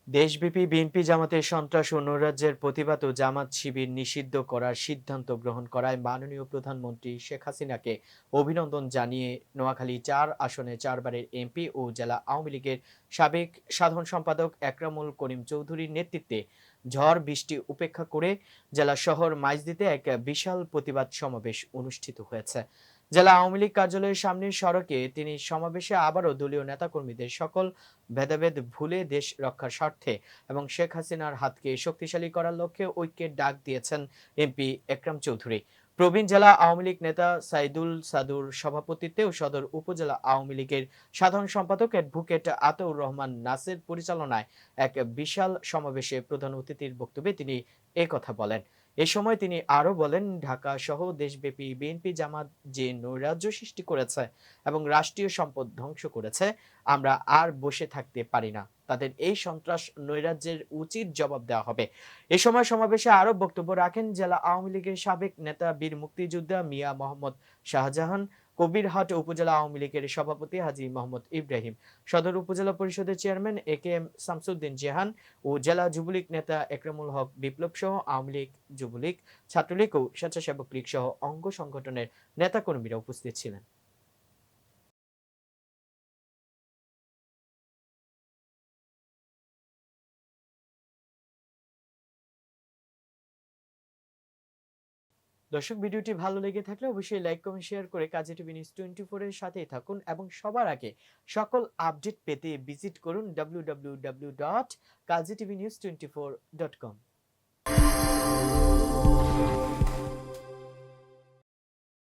দেশব্যাপী বিএনপি জামাতের সন্ত্রাস ও নৈরাজ্যের প্রতিবাদ ও জামাত শিবির নিষিদ্ধ করার সিদ্ধান্ত গ্রহণ করায় মাননীয় প্রধানমন্ত্রী শেখ হাসিনাকে অভিনন্দন জানিয়ে নোয়াখালী ৪ আসনে ৪ বারের এমপি ও জেলা আওয়ামী লীগের সাবেক সাধারণ সম্পাদক একরামুল করিম চৌধুরীর নেতৃত্বে ঝড় বৃষ্টি উপেক্ষা করে জেলা শহর মাইজদীতে এক বিশাল প্রতিবাদ সমাবেশ অনুষ্ঠিত হয়েছে। জেলা আওয়ামী লীগ কার্যালয়ের সামনের সড়কে তিনি সমাবেশে আবারও দলীয় নেতাকর্মীদের সকল ভেদাভেদ ভুলে দেশ রক্ষার স্বার্থে এবং শেখ হাসিনার হাতকে শক্তিশালী করার লক্ষ্যে ঐক্যের ডাক দিয়েছেন এমপি একরাম চৌধুরী। প্রবীণ জেলা আওয়ামী লীগ নেতা সাইদুল সাদুর সভাপতিত্বে ও সদর উপজেলা আওয়ামী লীগের সাধারণ সম্পাদক অ্যাডভোকেট আতাউর রহমান নাসের পরিচালনায় এক বিশাল সমাবেশে প্রধান অতিথির বক্তব্যে তিনি কথা বলেন। এ সময় তিনি আরো বলেন, ঢাকা সহ দেশব্যাপী বিএনপি জামাত যে নৈরাজ্য সৃষ্টি করেছে এবং রাষ্ট্রীয় সম্পদ ধ্বংস করেছে, আমরা আর বসে থাকতে পারি না। তাদের এই সন্ত্রাস নৈরাজ্যের উচিত জবাব দেওয়া হবে। এ সময় সমাবেশে আরো বক্তব্য রাখেন জেলা আওয়ামী লীগের সাবেক নেতা বীর মুক্তিযোদ্ধা মিয়া মোহাম্মদ শাহজাহান, কবিরহাট উপজেলা আওয়ামী লীগের সভাপতি হাজী মোহাম্মদ ইব্রাহিম, সদর উপজেলা পরিষদের চেয়ারম্যান একেএম শামসুদ্দিন জেহান ও জেলা যুবলীগ নেতা একরামুল হক বিপ্লব সহ আওয়ামী লীগ, যুবলীগ, ছাত্রলীগ ও স্বেচ্ছাসেবক লীগ সহ অঙ্গ সংগঠনের নেতাকর্মীরা উপস্থিত ছিলেন। দর্শক, ভিডিওটি ভালো লেগে থাকলে অবশ্যই লাইক, কমেন্ট, শেয়ার করে কাজী টিভি নিউজ 24 এর সাথেই থাকুন এবং সবার আগে সকল আপডেট পেতে ভিজিট করুন www.kaztvnews24.com।